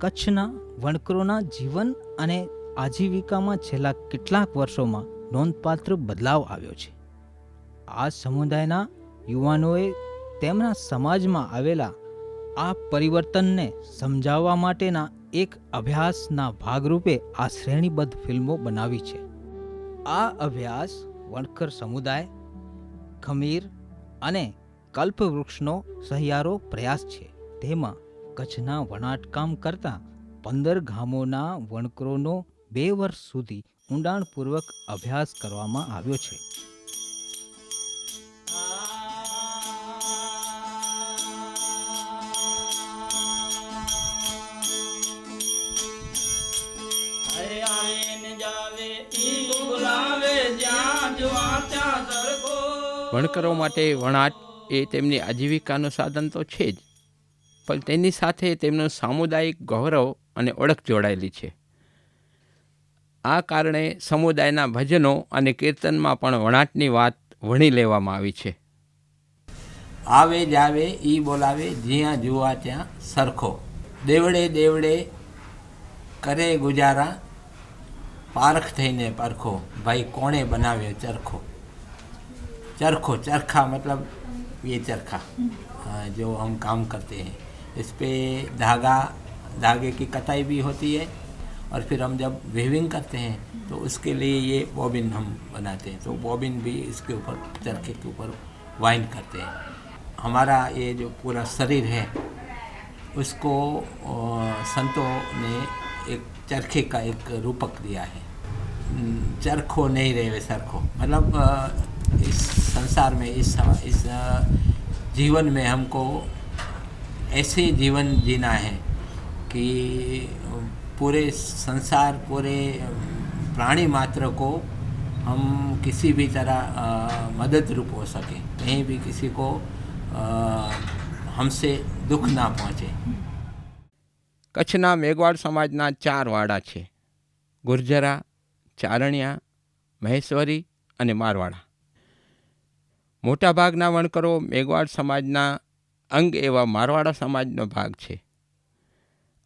કચ્છના વણકરોના જીવન અને આજીવિકામાં છેલ્લા કેટલાક વર્ષોમાં નોંધપાત્ર બદલાવ આવ્યો છે. આ સમુદાયના યુવાનોએ તેમના સમાજમાં આવેલા આ પરિવર્તનને સમજાવવા માટેના એક અભ્યાસના ભાગરૂપે આ શ્રેણીબદ્ધ ફિલ્મો બનાવી છે. આ અભ્યાસ વણકર સમુદાય, ખમીર અને કલ્પવૃક્ષનો સહિયારો પ્રયાસ છે. તેમાં કચ્છના વણાટકામ કરતા 15 ગામોના વણકરોનો 2 વર્ષ સુધી ઊંડાણપૂર્વક અભ્યાસ કરવામાં આવ્યો છે. વણકરો માટે વણાટ એ તેમની આજીવિકાનું સાધન તો છે જ, પણ તેની સાથે તેમનું સામુદાયિક ગૌરવ અને ઓળખ જોડાયેલી છે. આ કારણે સમુદાયના ભજનો અને કીર્તનમાં પણ વણાટની વાત વણી લેવામાં આવી છે. આવે જાવે ઈ બોલાવે જ્યાં જુआ ત્યાં સરખો, દેવડે દેવડે કરે ગુજારા, પારખ થઈને પરખો, भाई कोणे बनावे चरखो. चरखो, चरखा मतलब ये चरखा जो हम काम करते हैं, इस पे धागे की कताई भी होती है और फिर हम जब वीविंग करते हैं तो उसके लिए ये बॉबिन हम बनाते हैं. तो बॉबिन भी इसके ऊपर चरखे के ऊपर वाइंड करते हैं. हमारा ये जो पूरा शरीर है उसको संतों ने एक चरखे का एक रूपक दिया है. चरखो नहीं रहे सरखो, मतलब इस संसार में इस जीवन में हमको ऐसे जीवन जीना है कि पूरे संसार, पूरे प्राणी मात्र को हम किसी भी तरह मददरूप हो सके, कहीं भी किसी को हमसे दुख ना पहुँचे. કચ્છના મેઘવાળ સમાજના 4 વાડા છે: ગુર્જરા, ચારણિયા, મહેશ્વરી અને મારવાડા. મોટાભાગના વણકરો મેઘવાળ સમાજના અંગ એવા મારવાડા સમાજનો ભાગ છે.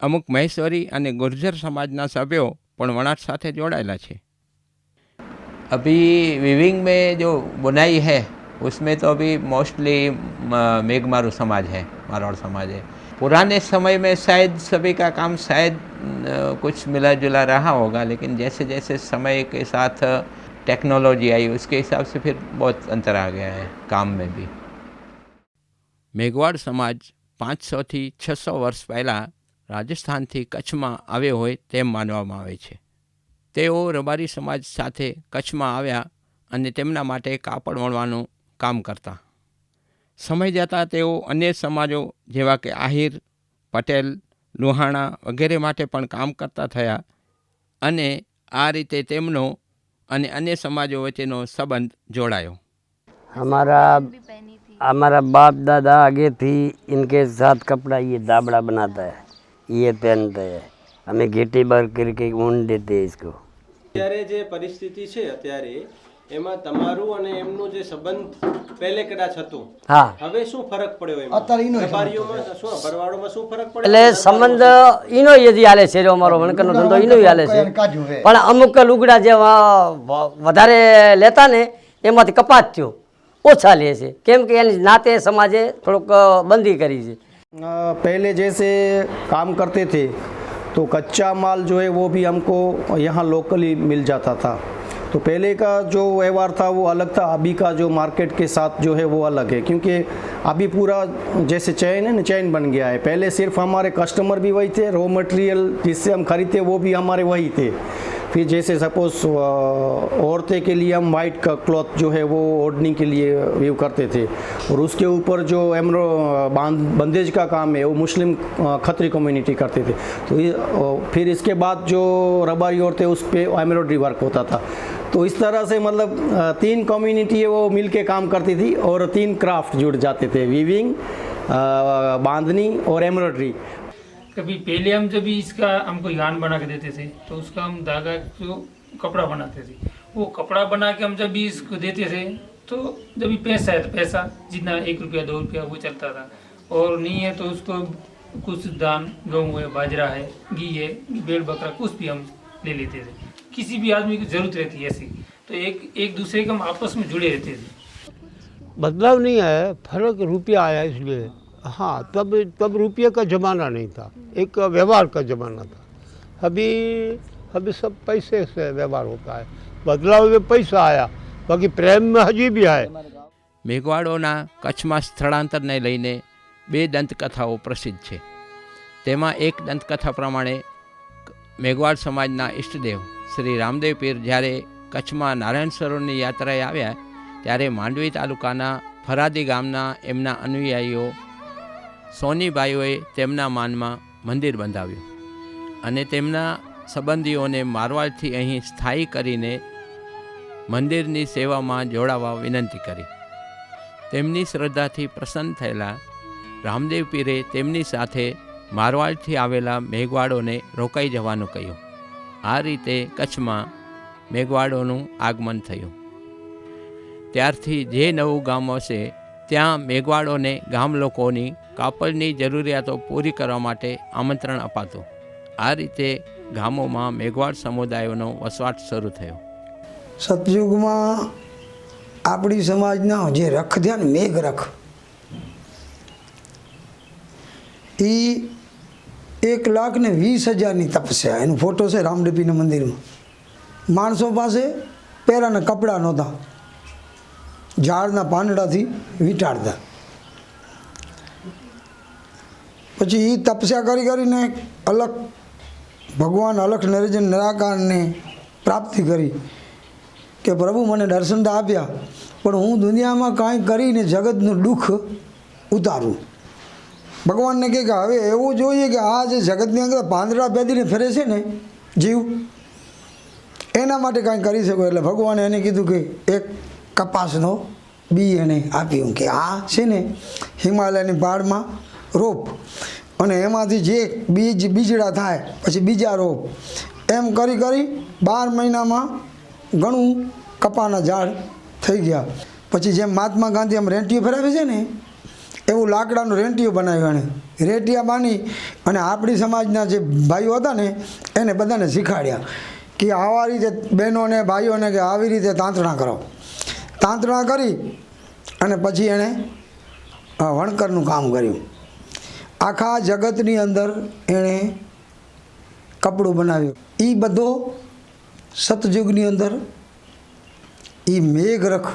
અમુક મહેશ્વરી અને ગુર્જર સમાજના સભ્યો પણ વણાટ સાથે જોડાયેલા છે. अभी वीविंग में जो बुनाई है उसमें तो अभी मोस्टली मेघमारू समाज है, मारवाड़ समाज है. पुराने समय में शायद सभी का काम शायद कुछ मिला जुला रहा होगा, लेकिन जैसे जैसे समय के साथ टेक्नोलॉजी आई उसके हिसाब से फिर बहुत अंतर आ गया है काम में भी. મેઘવાળ સમાજ 500 થી 600 વર્ષ પહેલાં રાજસ્થાનથી કચ્છમાં આવ્યો હોય તેમ માનવામાં આવે છે. તેઓ રબારી સમાજ સાથે કચ્છમાં આવ્યા અને તેમના માટે કાપડ વણવાનું કામ કરતા. સમય જતાં તેઓ અન્ય સમાજો જેવા કે આહિર, પટેલ, લુહાણા વગેરે માટે પણ કામ કરતા થયા અને આ રીતે તેમનો અને અન્ય સમાજો વચ્ચેનો સંબંધ જોડાયો. हमारा बाप दादा आगे थी, इनके साथ कपड़ा ये दाबड़ा बनाता है, ये पहनता है, हमें घेटी भर करके ऊन देते हैं इसको. અત્યારે જે પરિસ્થિતિ છે અત્યારે એમાં તમારું અને એમનું જે સંબંધ પહેલે કદાચ હતું, હા, હવે શું ફરક પડ્યો એમાં? વેપારીઓમાં શું, ભરવાડોમાં શું ફરક પડ્યો? એટલે સંબંધ ઈનો યદી હાલે છે, અમારો વણકરનો ધંધો ઈનો હાલે છે. પણ અમુક લુગડા જેવા વધારે લેતા ને એમાંથી કપાત થયો, ઓછા લે છે, કેમ કે એની નાતે સમાજે થોડુંક બંધી કરી છે. पहले जैसे काम करते थे तो कच्चा माल जो है वो भी हमको यहाँ लोकली मिल जाता था. तो पहले का जो व्यवहार था वो अलग था, अभी का जो मार्केट के साथ जो है वो अलग है, क्योंकि अभी पूरा जैसे चैन है ना, चैन बन गया है. पहले सिर्फ हमारे कस्टमर भी वही थे, रॉ मटेरियल जिससे हम खरीदते वो भी हमारे वही थे. फिर जैसे सपोज औरतें के लिए हम वाइट का क्लॉथ जो है वो ओढ़ने के लिए वीव करते थे, और उसके ऊपर जो बंदेज का काम है वो मुस्लिम खत्री कम्युनिटी करते थे. तो फिर इसके बाद जो रबारी औरतें उस पर एम्ब्रॉयडरी वर्क होता था. तो इस तरह से मतलब 3 कम्युनिटी है वो मिल के काम करती थी और 3 क्राफ्ट जुड़ जाते थे, वीविंग, बांधनी और एम्ब्रॉयडरी. कभी पहले हम जब भी इसका हमको यान बना के देते थे तो उसका हम धागा जो कपड़ा बनाते थे, वो कपड़ा बना के हम जब भी इसको देते थे तो जब भी पैसा है तो पैसा जितना 1 रुपया 2 रुपया वो चलता था, और नहीं है तो उसको कुछ दान गेहूँ है, बाजरा है, घी है, भेड़ बकरा कुछ भी हम ले लेते थे। किसी भी आदमी की जरूरत रहती है ऐसी, तो एक एक दूसरे के हम आपस में जुड़े रहते थे। बदलाव नहीं आया, फर्क रुपया आया इसलिए। हाँ, तब रुपये का ज़माना नहीं था, एक व्यवहार का ज़माना था। अभी सब पैसे से व्यवहार होता है। बदलाव में पैसा आया, बाकी प्रेम में हजी भी है। મેઘવાડોના કચ્છમાં સ્થળાંતરને લઈને 2 દંતકથાઓ પ્રસિદ્ધ છે. તેમાં એક દંતકથા પ્રમાણે મેઘવાડ સમાજના ઈષ્ટદેવ શ્રી રામદેવ પીર જ્યારે કચ્છમાં નારાયણ સરોવરની યાત્રાએ આવ્યા ત્યારે માંડવી તાલુકાના ફરાદી ગામના એમના અનુયાયીઓ સોનીભાઈઓએ તેમના માનમાં મંદિર બંધાવ્યું અને તેમના સંબંધીઓને મારવાડથી અહીં સ્થાયી કરીને મંદિરની સેવામાં જોડાવા વિનંતી કરી. તેમની શ્રદ્ધાથી પ્રસન્ન થયેલા રામદેવ પીરે તેમની સાથે મારવાડથી આવેલા મેઘવાડોને રોકાઈ જવાનું કહ્યું. આ રીતે કચ્છમાં મેઘવાડોનું આગમન થયું. ત્યારથી જે નવું ગામ હશે ત્યાં મેઘવાડોને ગામ લોકોની કાપડની જરૂરિયાતો પૂરી કરવા માટે આમંત્રણ અપાતું. આ રીતે ગામોમાં મેઘવાડ સમુદાયોનો વસવાટ શરૂ થયો. સતયુગમાં આપણી સમાજના જે રખ થયા ને મેઘરખ, એ 1,20,000ની તપસ્યા. એનો ફોટો છે રામદેવીના મંદિરમાં. માણસો પાસે પહેલાંના કપડાં નહોતા, ઝાડના પાંદડાથી વીંટાળતા. પછી એ તપસ્યા કરીને અલગ ભગવાન અલખ નરેજન નિરાકારને પ્રાપ્તિ કરી કે પ્રભુ મને દર્શન તો આપ્યા, પણ હું દુનિયામાં કાંઈ કરીને જગતનું દુઃખ ઉતારું. ભગવાનને કહે કે હવે એવું જોઈએ કે આ જે જગતની અંદર પાંદડા પેદીને ફરે છે ને જીવ, એના માટે કાંઈ કરી શકો. એટલે ભગવાને એને કીધું કે એક કપાસનો બી એને આપ્યું કે આ છે ને હિમાલયની પહાડમાં રોપ, અને એમાંથી જે બીજડા થાય પછી બીજા રોપ, એમ કરી 12 મહિનામાં ઘણું કપાના ઝાડ થઈ ગયા. પછી જેમ મહાત્મા ગાંધી આમ રેંટિયું ફેરવે છે ને એવું લાકડાનું રેંટિયું બનાવ્યું. અને રેંટિયા બાંધી અને આપણી સમાજના જે ભાઈઓ હતા ને એને બધાને શીખવાડ્યા કે આવા રીતે બહેનોને ભાઈઓને કે આવી રીતે તાંતણા કરો. તાંતણા કરી અને પછી એણે વણકરનું કામ કર્યું. આખા જગતની અંદર એણે કપડું બનાવ્યું. એ બધો સતયુગની અંદર એ મેઘરખ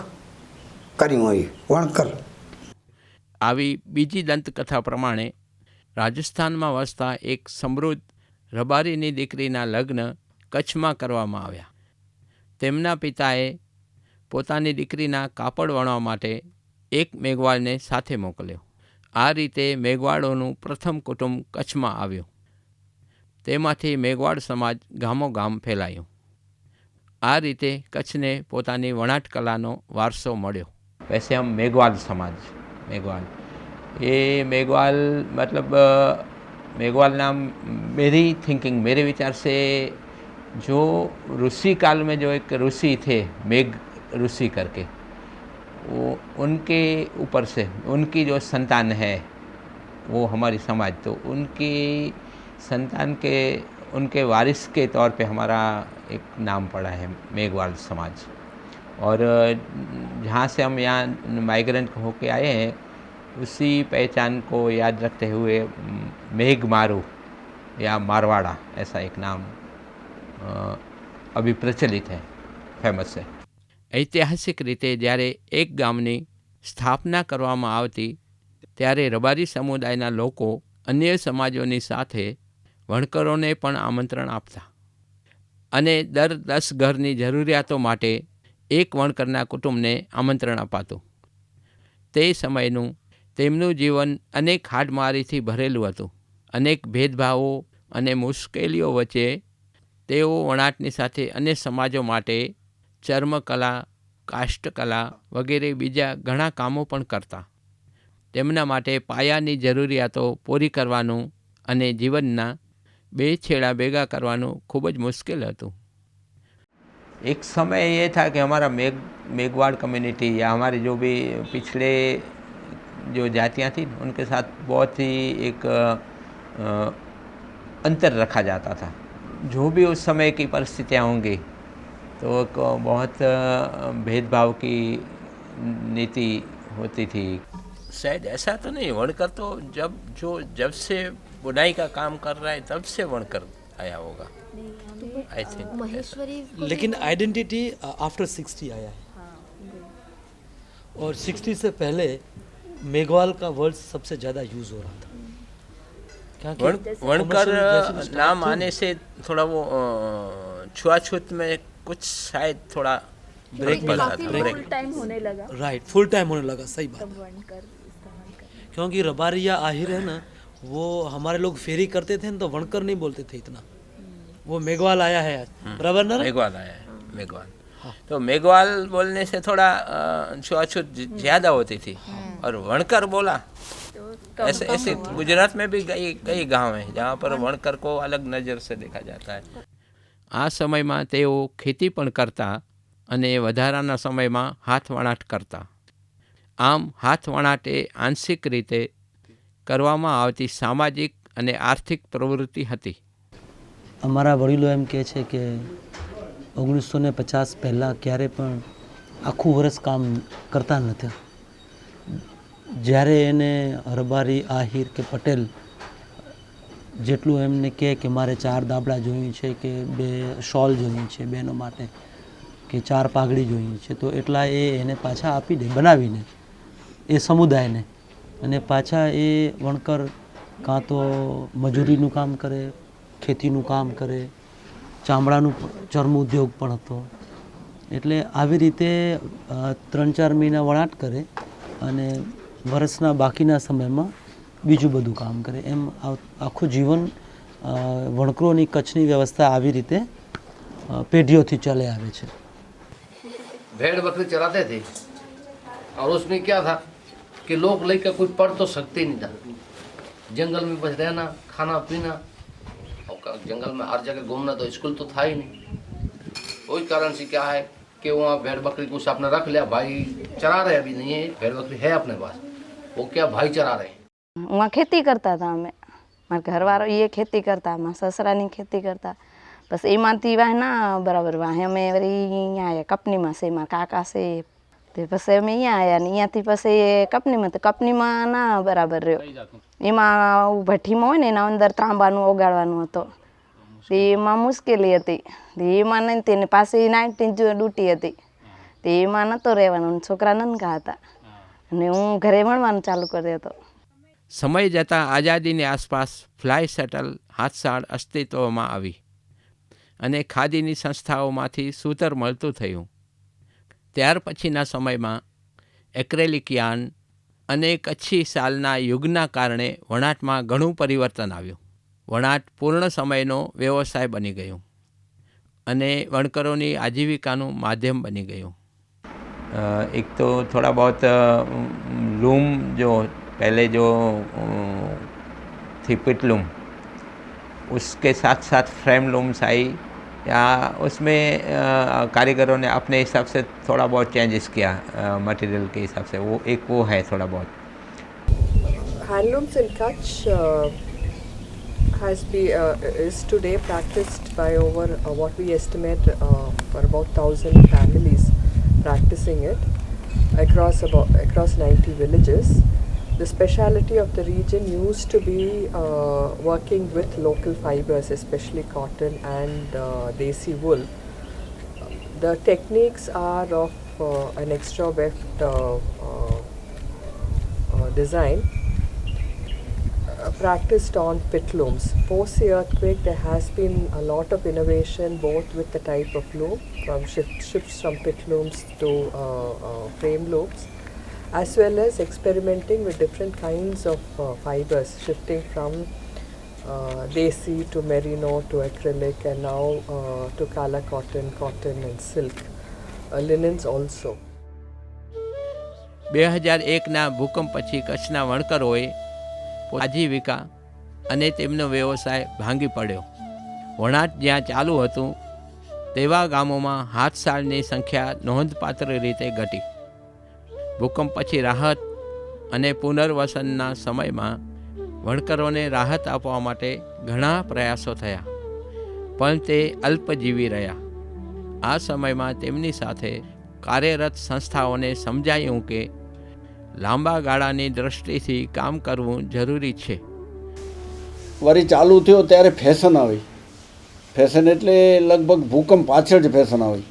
કર્યું હોય, વણકર. આવી બીજી દંતકથા પ્રમાણે રાજસ્થાનમાં વસતા એક સમૃદ્ધ રબારીની દીકરીના લગ્ન કચ્છમાં કરવામાં આવ્યા. તેમના પિતાએ પોતાની દીકરીના કાપડ વણવા માટે એક મેઘવાડને સાથે મોકલ્યો. આ રીતે મેઘવાડોનું પ્રથમ કુટુંબ કચ્છમાં આવ્યું. તેમાંથી મેઘવાડ સમાજ ગામોગામ ફેલાયું. આ રીતે કચ્છને પોતાની વણાટ કલાનો વારસો મળ્યો. वैसे हम मेघवाल समाज, मेघवाल, ये मेघवाल मतलब मेघवाल नाम मेरी थिंकिंग, मेरे विचार से जो ऋषि काल में जो एक ऋषि थे मेघ ऋषि करके, वो उनके ऊपर से उनकी जो संतान है वो हमारी समाज, तो उनकी संतान के उनके वारिस के तौर पे हमारा एक नाम पड़ा है मेघवाल समाज. और जहाँ से हम यहाँ माइग्रेंट होके आए हैं उसी पहचान को याद रखते हुए मेघमारू या मारवाड़ा ऐसा एक नाम अभी प्रचलित है, फेमस है. ऐतिहासिक रीते જ્યારે એક ગામની સ્થાપના કરવામાં આવતી ત્યારે રબારી સમુદાયના લોકો અન્ય સમાજોની સાથે વણકરોને પણ આમંત્રણ આપતા અને દર 10 ઘરની જરૂરિયાતો માટે એક વણકરના કુટુંબને આમંત્રણ અપાતું. તે સમયનું તેમનું જીવન અનેક હાડમારીથી ભરેલું હતું. અનેક ભેદભાવો અને મુશ્કેલીઓ વચ્ચે તેઓ વણાટની સાથે અન્ય સમાજો માટે ચર્મકલા, કાષ્ઠકલા વગેરે બીજા ઘણા કામો પણ કરતા. તેમના માટે પાયાની જરૂરિયાતો પૂરી કરવાનું અને જીવનના 2 છેડા ભેગા કરવાનું ખૂબ જ મુશ્કેલ હતું. एक समय ये था कि हमारा मेघवाड़ कम्युनिटी या हमारे जो भी पिछले जो जातियाँ थी उनके साथ बहुत ही एक अंतर रखा जाता था। जो भी उस समय की परिस्थितियाँ होंगी तो एक बहुत भेदभाव की नीति होती थी। शायद ऐसा तो नहीं, वणकर तो जब से बुनाई का काम कर रहा है तब से वणकर आया होगा, आई थिंक। महेश्वरी को लेकिन आइडेंटिटी आफ्टर 60 आया है, और 60 से पहले मेघवाल का वर्ड सबसे ज़्यादा यूज़ हो रहा था। वणकर नाम आने से थोड़ा वो छुआछूत में कुछ शायद थोड़ा ब्रेक पड़ा था, फुल टाइम होने लगा। राइट, फुल टाइम होने लगा, सही बात। तब वणकर इस्तेमाल कर। क्योंकि रबारी या आहिर है ना, वो हमारे लोग फेरी करते थे ना, तो वणकर नहीं बोलते थे इतना। वो मेघवाल आया है, बराबर ना? मेघवाल आया है, मेघवाल। तो मेघवाल बोलने से थोड़ा छुआछूत ज़्यादा होती थी, और वणकर बोला ऐसे ऐसे गुजरात में भी कई गांव हैं जहाँ पर वणकर को अलग नज़र से देखा जाता है। આ સમયમાં તેઓ ખેતી પણ કરતા અને વધારાના સમયમાં હાથવણાટ કરતા. આમ હાથવણાટ એ આંશિક રીતે કરવામાં આવતી સામાજિક અને આર્થિક પ્રવૃત્તિ હતી. અમારા વડીલો એમ કહે છે કે 1950 પહેલાં ક્યારે પણ આખું વર્ષ કામ કરતા નથી. જ્યારે એને રબારી, આહિર કે પટેલ જેટલું એમને કહે કે મારે 4 દાબડા જોઈએ છે કે 2 શોલ જોઈએ છે બહેનો માટે કે 4 પાઘડી જોઈએ છે, તો એટલા એને પાછા આપી દે બનાવીને એ સમુદાયને. અને પાછા એ વણકર કાં તો મજૂરીનું કામ કરે, ખેતીનું કામ કરે, ચામડાનું ચર્મ ઉદ્યોગ પણ હતો. એટલે આવી રીતે 3-4 મહિના વણાટ કરે અને વર્ષના બાકીના સમયમાં બીજું બધું કામ કરે. એમ આખું જીવન વણકરોની કચ્છની વ્યવસ્થા આવી રીતે પેઢીઓથી ચાલે આવે છે. भेड़ बकरी चराते थे, और उसमें क्या था कि लोग लेकर कोई पढ़ तो सकते नहीं था, जंगल में बस रहना, खाना पीना, और जंगल में हर जगह घूमना, तो स्कूल तो था ही नहीं. वही कारण से क्या है कि वहाँ भेड़ बकरी कुछ आपने रख लिया, भाई चरा रहे, अभी नहीं है भेड़ बकरी है अपने पास, वो क्या भाई चरा रहे. वहाँ खेती करता था અમે, મારા ઘરવાળો એ ખેતી કરતા, મારા સસરાની ખેતી કરતા. બસ એમાંથી વાહ બરાબર વાહ અમે વળી અહીંયા આવ્યા કપનીમાં છે, મારા કાકા છે, તે પછી અમે અહીંયા આવ્યા ને અહીંયાથી પછી કપનીમાં, તો કપનીમાં ના બરાબર રહ્યો. એમાં ભઠ્ઠીમાં હોય ને એના અંદર ત્રાંબાનું ઓગાળવાનું હતો, તે એમાં મુશ્કેલી હતી. એમાં નથી ને પાછી 19 ડ્યુટી હતી, તે એમાં નહોતો રહેવાનું, છોકરા નનકા હતા અને હું ઘરે ભણવાનું ચાલુ કર્યો હતો. સમય જતાં આઝાદીની આસપાસ ફ્લાય શટલ હાથસાળ અસ્તિત્વમાં આવી અને ખાદીની સંસ્થાઓમાંથી સૂતર મળતું થયું. ત્યાર પછીના સમયમાં એક્રેલિક યાર્ન અને કચ્છી શાલના યુગના કારણે વણાટમાં ઘણું પરિવર્તન આવ્યું. વણાટ પૂર્ણ સમયનો વ્યવસાય બની ગયું અને વણકરોની આજીવિકાનું માધ્યમ બની ગયું. एक तो थोड़ा बहुत लूम जो पहले जो थी पिटलूम, उसके साथ साथ फ्रेम लूम्स आई, या उसमें कारीगरों ने अपने हिसाब से थोड़ा बहुत चेंजेस किया मटेरियल के हिसाब से. वो है थोड़ा बहुत. Handlooms in Kutch is today practiced by over what we estimate for about 1,000 families practicing it across 90 villages. The speciality of the region used to be working with local fibers, especially cotton and desi wool. The techniques are of an extra weft design practiced on pit looms. Post the earthquake, there has been a lot of innovation both with the type of loom, from shifts from pit looms to frame looms, as well as experimenting with different kinds of fibers, shifting from desi to merino to acrylic, and now to kala cotton, cotton and silk, linens also. 2001ના ભૂકંપ પછી કચ્છના વણકરોએ આજીવિકા અને તેમનો વ્યવસાય ભાંગી પડ્યો. વણાટ જ્યાં ચાલુ હતું તેવા ગામોમાં હાથસાળની સંખ્યા નોંધપાત્ર રીતે ઘટી. ભૂકંપ પછી રાહત અને પુનર્વસનના સમયમાં વણકરોને રાહત આપવા માટે ઘણા પ્રયાસો થયા, પણ તે અલ્પજીવી રહ્યા. આ સમયમાં તેમની સાથે કાર્યરત સંસ્થાઓને સમજાયું કે લાંબા ગાળાની દૃષ્ટિથી કામ કરવું જરૂરી છે. વળી ચાલુ થયો ત્યારે ફેશન આવી. ફેશન એટલે લગભગ ભૂકંપ પાછળ જ ફેશન આવી.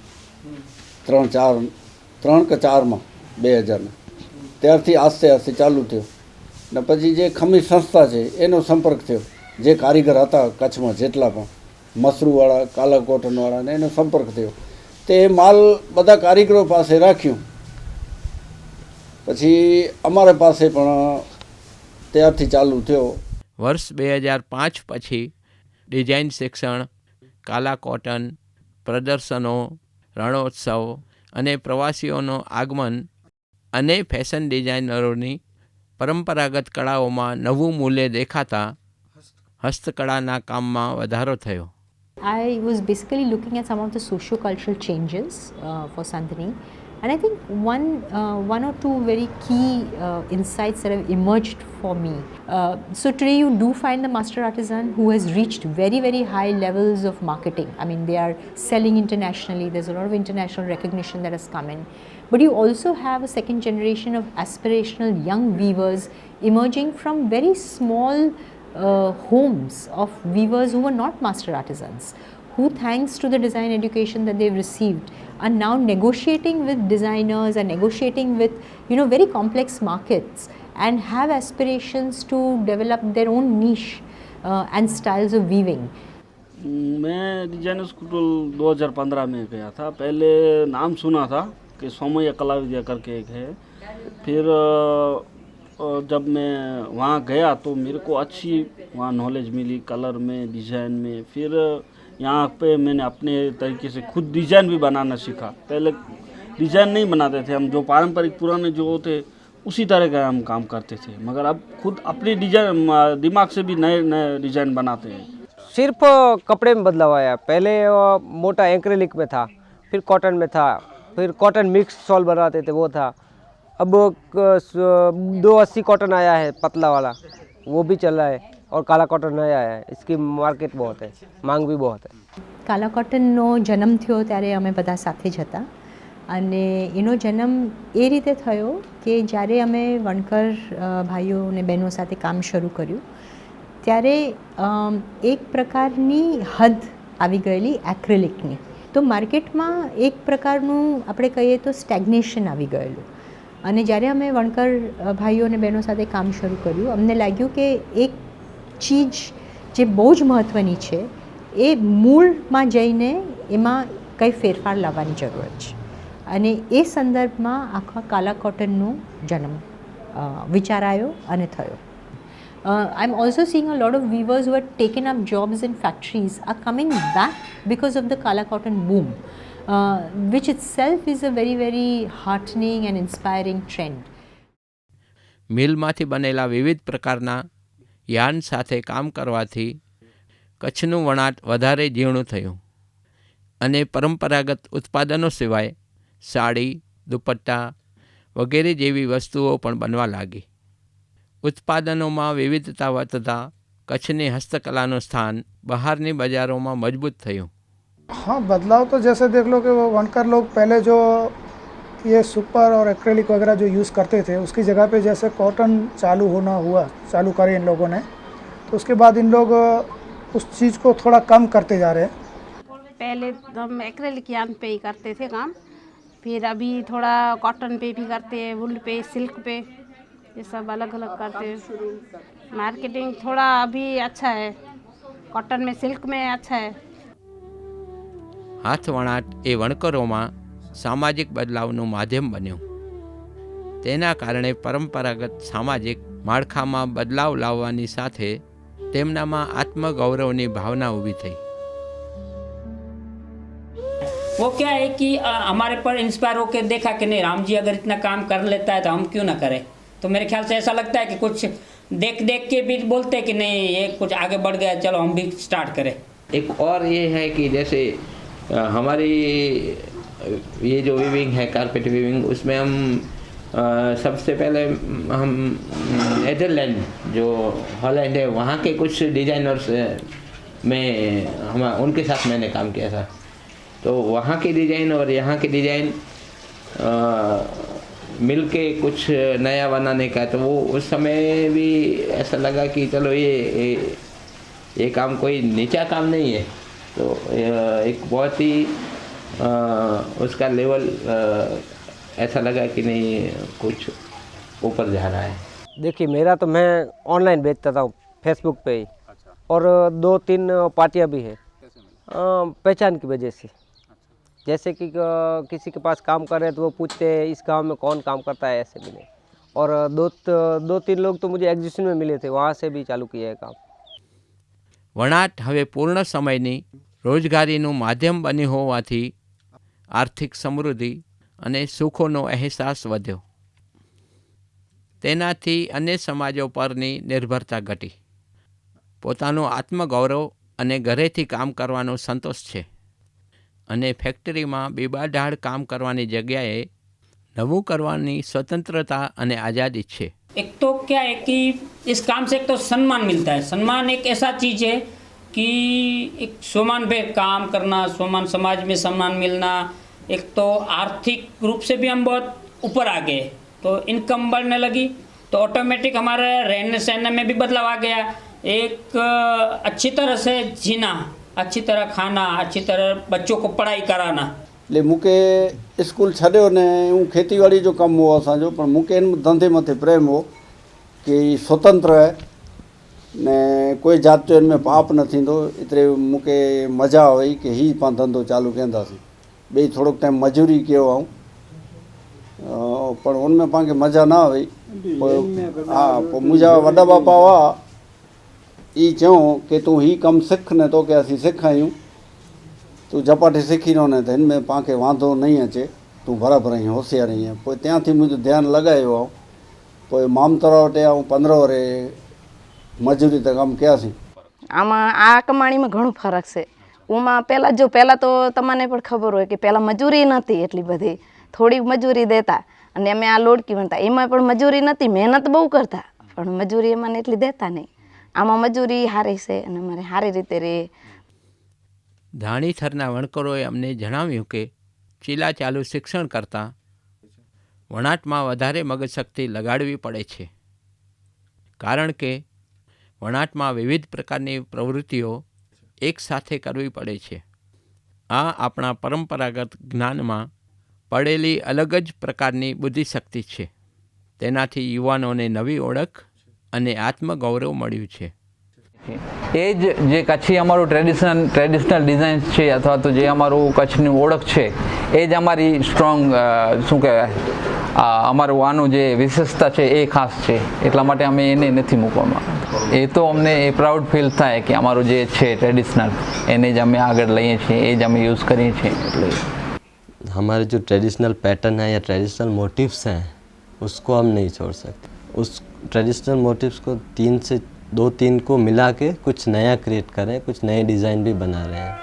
3 કે 4માં 2000 ત્યારથી આસ્તે આસ્તે ચાલુ થયો. ને પછી જે ખમીર સંસ્થા છે એનો સંપર્ક થયો. જે કારીગર હતા કચ્છમાં જેટલા પણ મસરૂવાળા, કાલા કોટનવાળા ને એનો સંપર્ક થયો. તે માલ બધા કારીગરો પાસે રાખ્યું. પછી અમારા પાસે પણ ત્યારથી ચાલુ થયો. વર્ષ 2005 પછી ડિઝાઇન શિક્ષણ, કાલા કોટન, પ્રદર્શનો, રણોત્સવ અને પ્રવાસીઓનું આગમન અને ફેશન ડિઝાઇનરોની પરંપરાગત કળાઓમાં નવું મૂલ્ય દેખાતા હસ્તકળાના કામમાં વધારો થયો. I was basically looking at some of the socio-cultural changes for Sandhani, and I think one or two very key insights that have emerged for me. So today you do find the master artisan who has reached very, very high levels of marketing. I mean, they are selling internationally. There's a lot of international recognition that has come in. But you also have a second generation of aspirational young weavers emerging from very small homes of weavers who were not master artisans, who thanks to the design education that they've received are now negotiating with designers and negotiating with very complex markets and have aspirations to develop their own niche and styles of weaving. मैं designer school 2015 में गया था. पहले नाम सुना था कि सोमैया कला विद्या करके एक है. फिर जब मैं वहाँ गया तो मेरे को अच्छी वहाँ नॉलेज मिली कलर में, डिज़ाइन में. फिर यहाँ पे मैंने अपने तरीके से खुद डिज़ाइन भी बनाना सीखा. पहले डिज़ाइन नहीं बनाते थे हम, जो पारंपरिक पुराने जो होते उसी तरह का हम काम करते थे, मगर अब खुद अपने डिज़ाइन दिमाग से भी नए नए डिज़ाइन बनाते हैं. सिर्फ कपड़े में बदलाव आया. पहले मोटा एक्रेलिक में था, फिर कॉटन में था, फिर कॉटन मिक्स शॉल बनाते थे वो था. अब 280 कॉटन आया है पतला वाला, वो भी चल रहा है. और काला कॉटन नया है, इसकी मार्केट बहुत है, માંગ भी बहुत है. કાલા કોટનનો જન્મ થયો ત્યારે અમે બધા સાથે જ હતા, અને એનો જન્મ એ રીતે થયો કે જ્યારે અમે વણકર ભાઈઓ અને બહેનો સાથે કામ શરૂ કર્યું ત્યારે એક પ્રકારની હદ આવી ગયેલી એક્રેલિકની. તો માર્કેટમાં એક પ્રકારનું આપણે કહીએ તો સ્ટેગ્નેશન આવી ગયેલું. અને જ્યારે અમે વણકર ભાઈઓ અને બહેનો સાથે કામ શરૂ કર્યું અમને લાગ્યું કે એક ચીજ જે બહુ જ મહત્ત્વની છે એ મૂળમાં જઈને એમાં કંઈ ફેરફાર લાવવાની જરૂર છે. અને એ સંદર્ભમાં આખા કાલા કોટનનો જન્મ વિચાર આવ્યો અને થયો. I'm also seeing a lot of weavers who had taken up jobs in factories are coming back because of the Kala cotton boom, which itself is a very, very heartening and inspiring trend. મિલમાંથી બનેલા વિવિધ પ્રકારના yarn સાથે કામ કરવાથી કચ્છનું વણાટ વધારે જીર્ણું થયું અને પરંપરાગત ઉત્પાદનો સિવાય સાડી, દુપટ્ટા વગેરે જેવી વસ્તુઓ પણ બનવા લાગી. ઉત્પાદનોમાં વિવિધતા વધતા કચ્છની હસ્તકલાનું સ્થાન બહારની બજારોમાં મજબૂત થયું. हाँ, बदलाव तो जैसे देख लो कि वो वनकर लोग पहले जो ये सुपर और एक्रेलिक वगैरह जो यूज़ करते थे उसकी जगह पे जैसे कॉटन चालू करे इन लोगों ने, तो उसके बाद इन लोग उस चीज़ को थोड़ा कम करते जा रहे हैं. पहले हम एक्रेलिक यान पे ही करते थे काम, फिर अभी थोड़ा कॉटन पे भी करते हैं, वुल पे, सिल्क पे, ये सब अलग अलग करते हैं. मार्केटिंग थोड़ा अभी अच्छा है, कॉटन में, सिल्क में अच्छा है. હાથ વણાટ એ વણકરોમાં સામાજિક બદલાવનું માધ્યમ બન્યું. તેના કારણે પરંપરાગત સામાજિક માળખામાં બદલાવ લાવવાની સાથે તેમનામાં આત્મગૌરવની ભાવના ઊભી થઈ. वो क्या है कि हमारे पर इंस्पायर होकर देखा कि नहीं, राम जी अगर इतना काम कर लेता है तो हम क्यों ना करें. तो मेरे ख्याल से ऐसा लगता है कि कुछ देख देख के भी बोलते हैं कि नहीं ये कुछ आगे बढ़ गया, चलो हम भी स्टार्ट करें. एक और ये है कि जैसे हमारी ये जो वीविंग है कारपेट वीविंग, उसमें हम सबसे पहले हम नेदरलैंड जो हॉलैंड है वहाँ के कुछ डिज़ाइनर्स में हम उनके साथ मैंने काम किया था। तो वहाँ के डिज़ाइन और यहाँ के डिज़ाइन मिल के कुछ नया बनाने का, तो वो उस समय भी ऐसा लगा कि चलो ये काम कोई नीचा काम नहीं है, तो एक बहुत ही उसका लेवल ऐसा लगा कि नहीं कुछ ऊपर जा रहा है। देखिए मेरा तो मैं ऑनलाइन बेचता था फेसबुक पे ही। और 2-3 पार्टियां भी है पहचान की वजह से। जैसे कि किसी के पास काम कर रहे हैं तो वो पूछते हैं इस गांव में कौन काम करता है, ऐसे भी नहीं। और 2-3 लोग तो मुझे एग्जीबिशन में मिले थे, वहाँ से भी चालू किया है काम। વણાટ હવે પૂર્ણ સમયની રોજગારીનું માધ્યમ બન્યું હોવાથી આર્થિક સમૃદ્ધિ અને સુખોનો અહેસાસ વધ્યો. તેનાથી અન્ય સમાજો પરની નિર્ભરતા ઘટી. પોતાનું આત્મગૌરવ અને ઘરેથી કામ કરવાનો સંતોષ છે અને ફેક્ટરીમાં બીબાઢાળ કામ કરવાની જગ્યાએ નવું કરવાની સ્વતંત્રતા અને આઝાદી છે. एक तो क्या है कि इस काम से एक तो सम्मान मिलता है. सम्मान एक ऐसा चीज़ है कि एक सम्मान पे काम करना, सम्मान समाज में सम्मान मिलना, एक तो आर्थिक रूप से भी हम बहुत ऊपर आ गए, तो इनकम बढ़ने लगी, तो ऑटोमेटिक हमारे रहने सहने में भी बदलाव आ गया. एक अच्छी तरह से जीना, अच्छी तरह खाना, अच्छी तरह बच्चों को पढ़ाई कराना. એટલે મૂકે સ્કૂલ છડ્યો ને હું ખેતીવાડી જો કામ હો અસાંજો, પણ મૂકે એમ ધંધે मथे प्रेम हो कि स्वतंत्र है ने कोई जात जो इनमें पाप न थींदो. एतिरे मूंखे मज़ा हुई कि ही पाण धंधो चालू कंदासीं. ॿई थोड़ोक टाइम मजूरी कयो ऐं पर उनमें पाण खे मज़ा न हुई. हा पोइ मुंहिंजा वॾा बापा हुआ, ई चयूं कि तूं ही कमु सिख ने तोखे असीं सेखारियूं, तूं झपाटे सिखी रहो न त हिन में पाण खे वांधो नहीं अचे, तूं बराबरि आहीं, होशियार आहीं. पोइ ત્યાંથી मुंहिंजो ध्यानु लॻायो आहे. पोइ मामतरा वटि ऐं 15 वरे મજૂરી તો કામ ક્યાંથી. આમાં આ કમાણીમાં ઘણું ફરક છે. ઉમાં પહેલાં તો તમને પણ ખબર હોય કે પહેલાં મજૂરી નહોતી એટલી બધી, થોડી મજૂરી દેતા અને અમે આ લોડકી વણતા, એમાં પણ મજૂરી નહોતી, મહેનત બહુ કરતા પણ મજૂરી એમાં એટલી દેતા નહીં. આમાં મજૂરી સારી છે અને અમારે સારી રીતે રહે. ધાણીથરના વણકરોએ અમને જણાવ્યું કે ચીલા ચાલુ શિક્ષણ કરતાં વણાટમાં વધારે મગજશક્તિ લગાડવી પડે છે, કારણ કે વણાટમાં વિવિધ પ્રકારની પ્રવૃત્તિઓ એકસાથે કરવી પડે છે. આ આપણા પરંપરાગત જ્ઞાનમાં પડેલી અલગ જ પ્રકારની બુદ્ધિશક્તિ છે. તેનાથી યુવાનોને નવી ઓળખ અને આત્મગૌરવ મળ્યું છે. એ જ જે કચ્છી અમારું ટ્રેડિશનલ ડિઝાઇન્સ છે અથવા તો જે અમારું કચ્છની ઓળખ છે એ જ અમારી સ્ટ્રોંગ શું કહેવાય અમારું આનું જે વિશેષતા છે એ ખાસ છે, એટલા માટે અમે એને નથી મૂકવામાં. એ તો અમને એ પ્રાઉડ ફીલ થાય કે અમારું જે છે ટ્રેડિશનલ એને જ અમે આગળ લઈએ છીએ, એ જ અમે યુઝ કરીએ છીએ. એટલે हमारे जो ट्रेडिशनल पैटर्न है या ट्रेडिशनल मोटिव्स हैं उसको हम नहीं छोड़ सकते. उस ट्रेडिशनल मोटिव्स को 2-3 को मिला के कुछ नया क्रिएट करें, कुछ नए डिज़ाइन भी बना रहे हैं.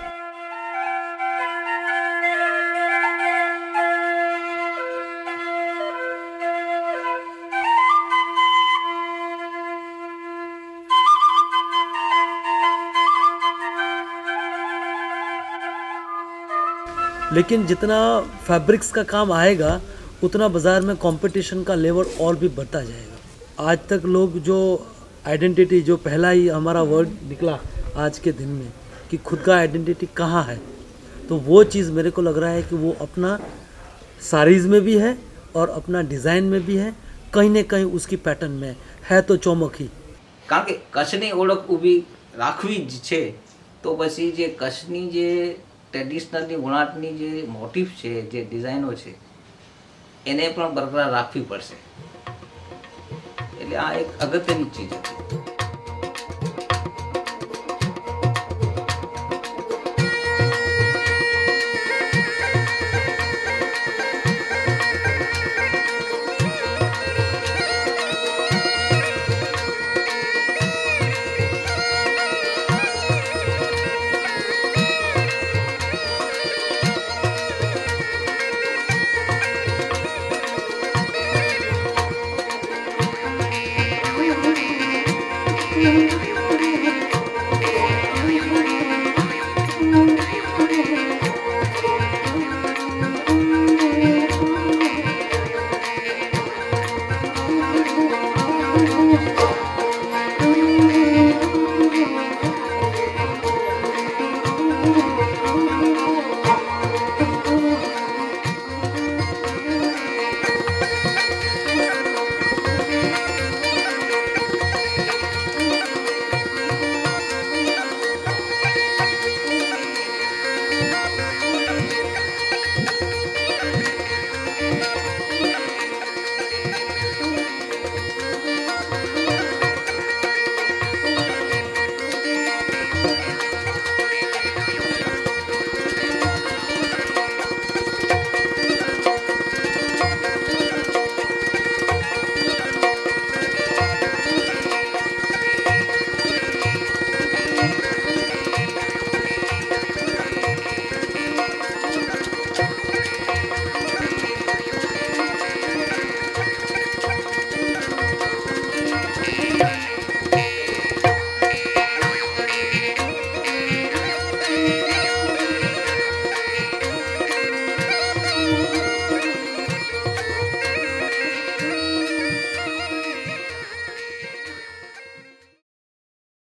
लेकिन जितना फैब्रिक्स का काम आएगा उतना बाज़ार में कंपटीशन का लेवल और भी बढ़ता जाएगा. आज तक लोग जो आइडेंटिटी, जो पहला ही हमारा वर्ड निकला आज के दिन में कि खुद का आइडेंटिटी कहाँ है, तो वो चीज़ मेरे को लग रहा है कि वो अपना साड़ीज़ में भी है और अपना डिज़ाइन में भी है, कहीं ना कहीं उसकी पैटर्न में है तो चौमक ही. કારણ કે કચ્છની ઓળખ ઊભી રાખવી જ છે તો પછી જે કચ્છની જે ટ્રેડિશનલની વણાટની જે મોટિવ છે, જે ડિઝાઇનો છે એને પણ બરકરાર રાખવી પડશે. એટલે આ એક અગત્યની ચીજ હતી. है।